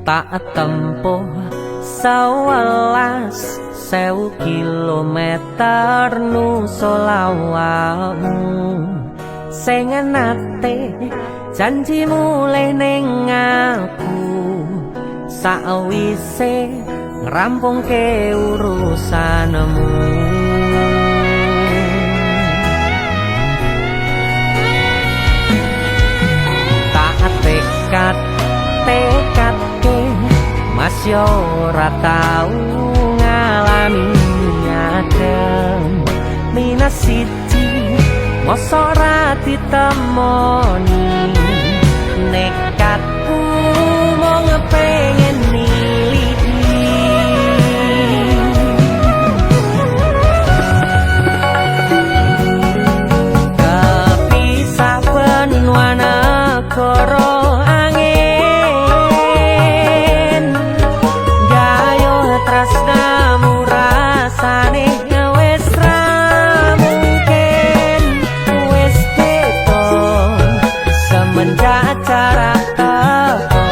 tak tempuh 11.000 kilometer nusolawakmu sing nate janji mulih ning aku sakwise ngrampungke urusanmu. Tak tekadke mas yo ora tau ngalami adem minus siji mosok ora ditemoni nekatku mau ngepengen niliki kepisah benua negara angin gayo tresnamu rasane wis ra mungkin wis beda semenjak jarak teko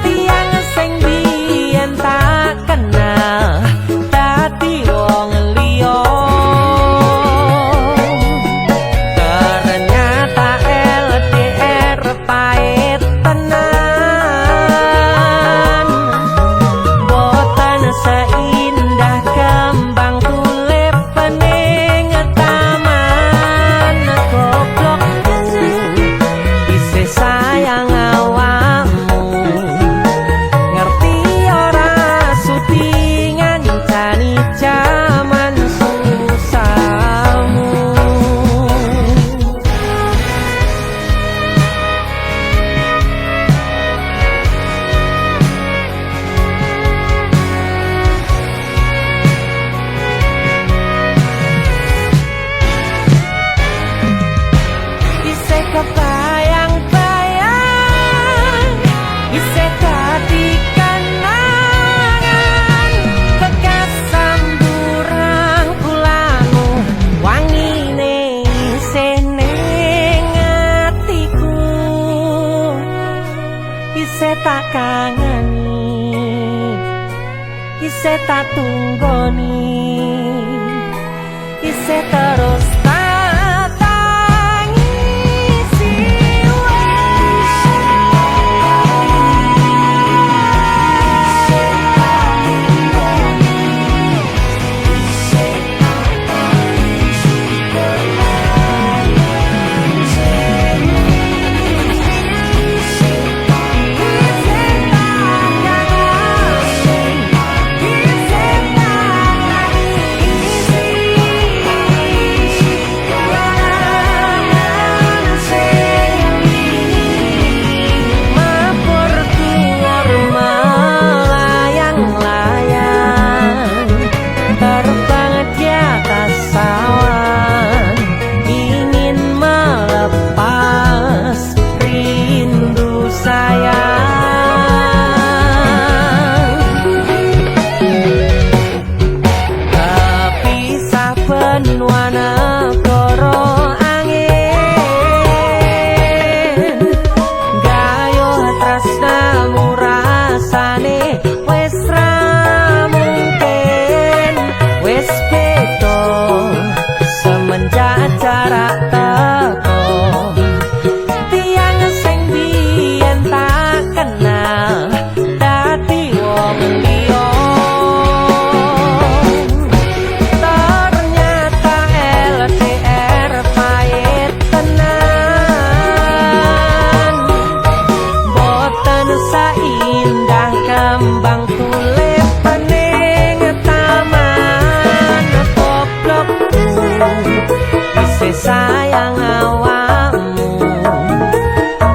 tiang sing biyen tak kenal dadi wong liya ternyata LDR pahit tenan boten seindah kembang tulip pening taman goblokku isih sayang awakmu ngerti ora sudi ngancani jaman susahmu. Isih kebayang-bayang isih dadi kenangan bekas samburan kulamu wangine isih ning atiku isih tak kangeni isih tak tunggoni isih terus tak tangisi benua negara angin gayo tresnamu rasane wis ra mungkin wis beda semenjak jarak teko tiang sing biyen tak kenal dadi wong liya indah kembang tulip pening taman goblokku isih sayang awakmu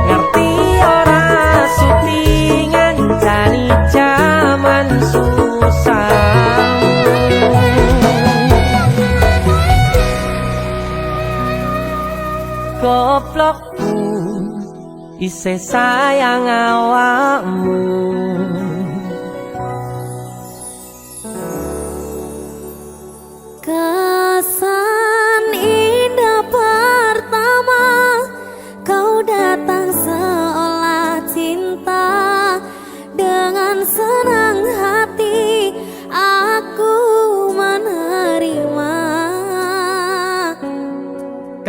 ngerti ora sudi ngancani jaman susahmu goblokku isih sayang awakmu. Kesan indah pertama kau datang seolah cinta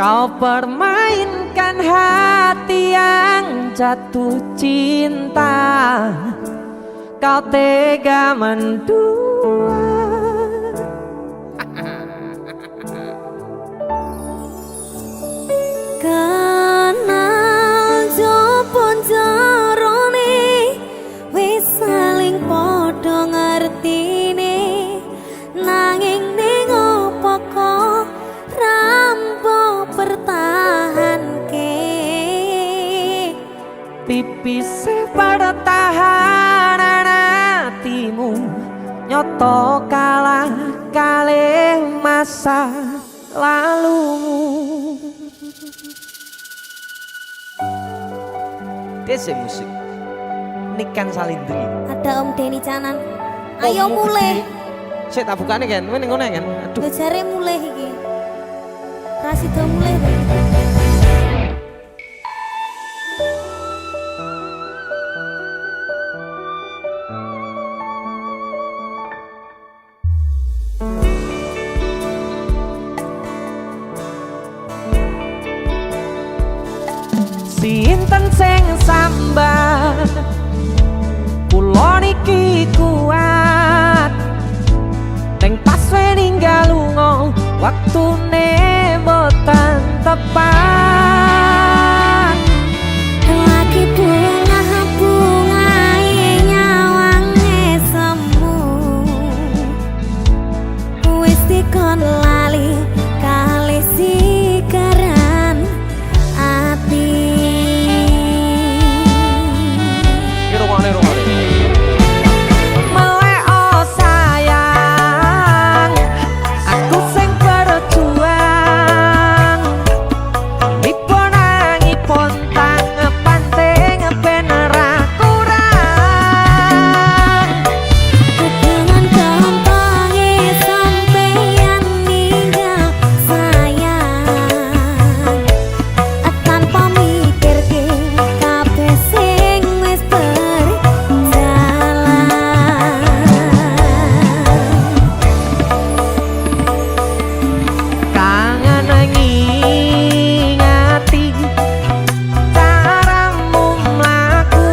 Kau permainkan hati yang jatuh cinta. Kau tega mendua. Kenal jopon jarone wis saling padha ngertine nanging ning apa kok rampo pertahanke Tipis pertahanan hatimu nyoto kalah kalih masa lalumu. Desa musik Niken Salindri. ada Om Denny Canan. Ayo mulai. Saya tak bukane kan, ini ngono kan. Aduh. Jare mulai iki. Rasido mulai. Sinten sing sambat kula niki kuat ning pas ninggal lunga waktune boten tepat. Lagi bunga nyawange semu wis dikon lali kali sikaran ati. Melek oh sayang, aku sing berjuang nipun tang panting ben ora kurang. Dengan gampangnya sampeyan ninggal sayang tanpa mikirke kabeh sing wis berjalan. Kangen ngingati caramu mlaku,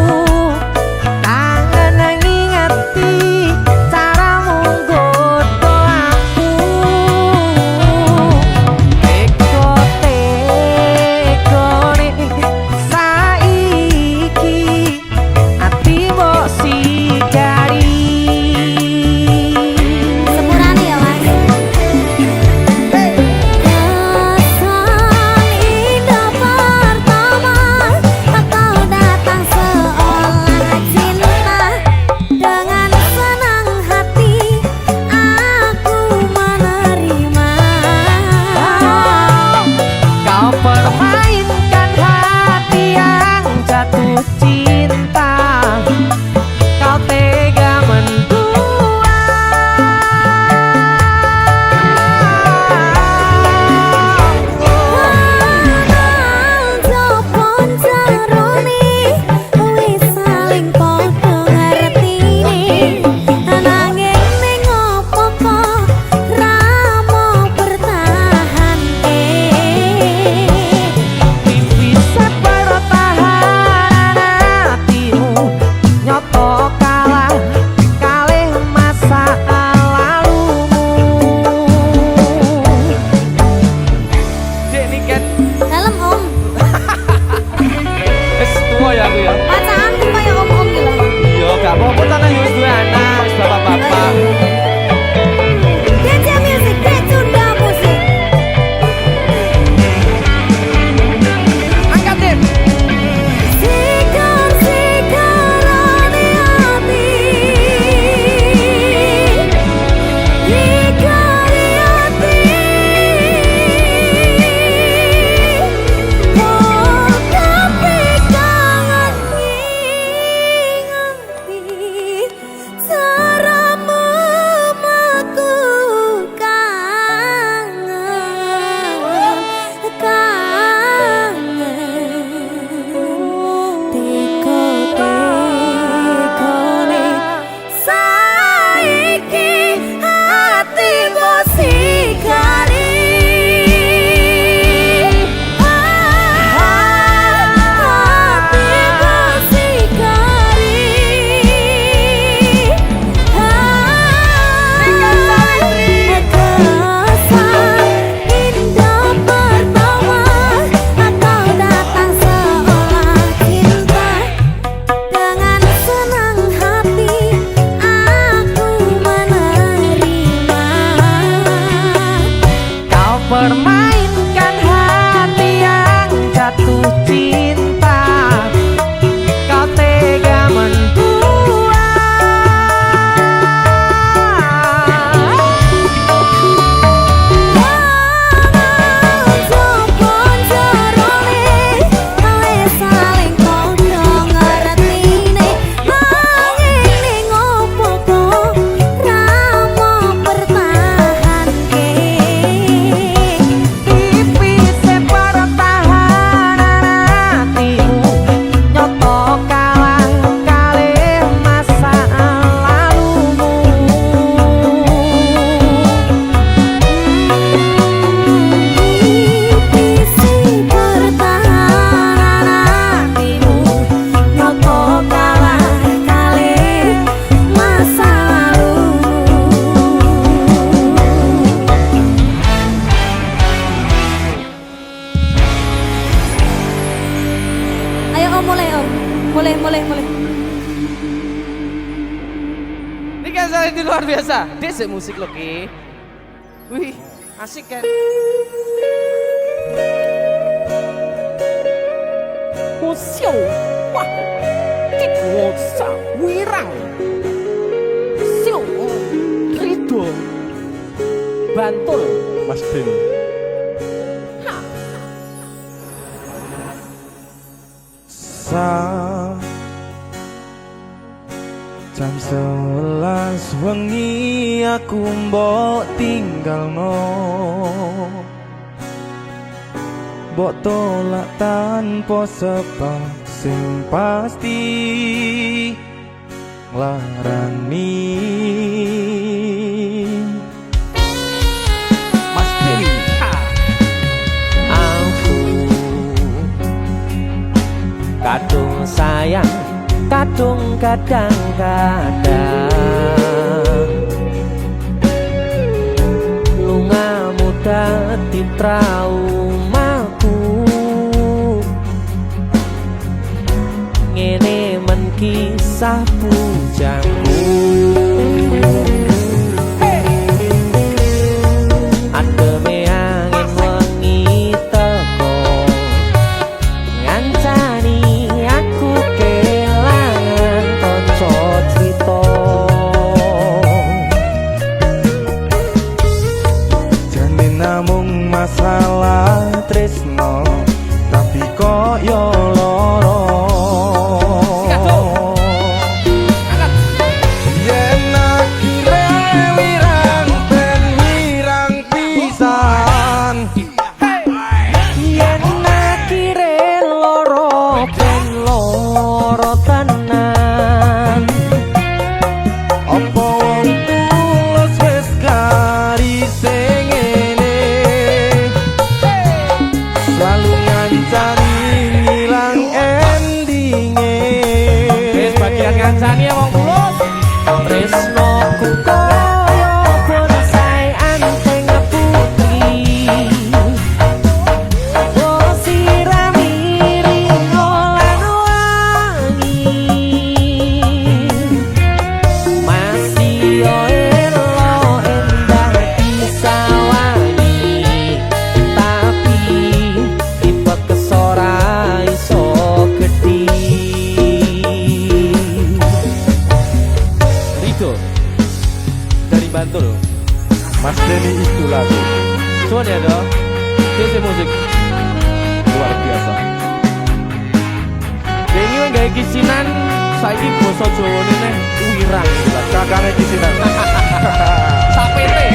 kangen ngingati caramu nggodha aku. Teko-tekone saiki ati mbok sidari. Sepurane ya Mas. Kesan indah pertama kau datang seolah cinta. Dengan senang hati aku menerima. Kau permainkan hati yang jatuh cinta. Kau tega mendua. Kenal jopon jarone wis saling padha ngertine nanging ning apa kok ramo pertahanke Tipis pertahanan hatimu nyoto kalah kalih masa lalumu. Dek Niken, Dalam Om, wis tuwa ya aku ya. pacaranku kaya om-om gitu loh. Iya, gak apa-apa kan wis duwe anak, wis bapak-bapak. DJ Music, DJ Sunda Musik. Angkat Dim. Sikar-sikarane hati, ikari hati. Oh, tapi kangen Bantul. Mulai. Ini kan saya di luar biasa. Desa musik loh Ki. Wih, asik kan? Musio, wah, kikuosa, wirang, sio, rido, Bantul, Mas Ben. Jam 11 wengi aku mbok tinggalno, mbok tolak tanpa sebab sing pasti nglarani. Mas Ben, aku kadung sayang, kadung kadang-kadang lungamu dadi traumaku. Ngene men kisah bujangku. Ademe angin wengi teko ngancani aku kelangan kanca crita. Jane namung masalah tresno, tapi kok yo loro. Yen akhire wirang ben wirang pisan, Yen akhire loro ben loro tenan. apa wong tulus wis garise ngene, selalu ngancani ngilang endinge. Wis bagian ngancani ya wong tulus. Tresnoku koyo bonsai anteng putih. Oh sirami ringo lan wangi. Masih yo elo endah disawangi. Tapi tipe kesora iso gedhi. Rido dari Bantul. Mas Denny itu lagu Suan ya dong. Desa musik luar biasa. Dengi wong gawe kisinan saiki basa Jawane neh wirang. Kakane di sini. Sapete.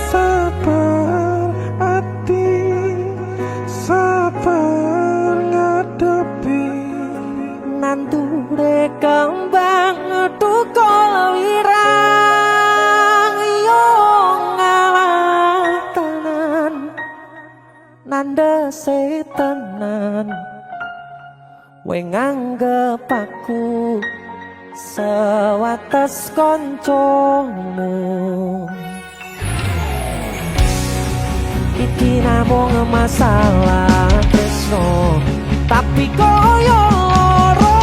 Sabar hati, sabar ngadepi Nandure kembang tukul wirang yo ngalah tenan nandese tenan we nganggep aku sewates koncomu. Iki namung masalah tresno, tapi koyo loro.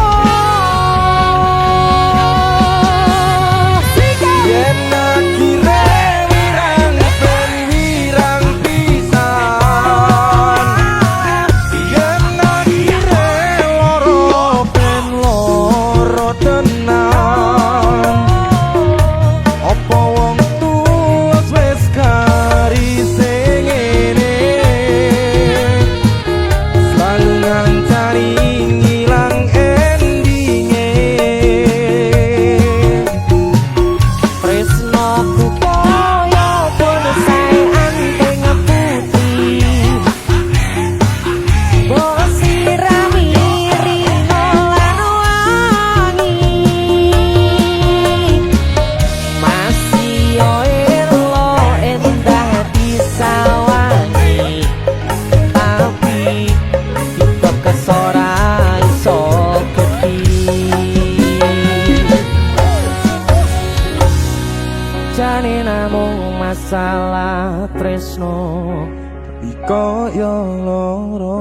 yen akhire wirang ben wirang pisan, yen akhire loro ben loro tenan. Apa wong tulus wis garise ngene, selalu ngancani ngilang rasane namung masalah tresno Iko yo loro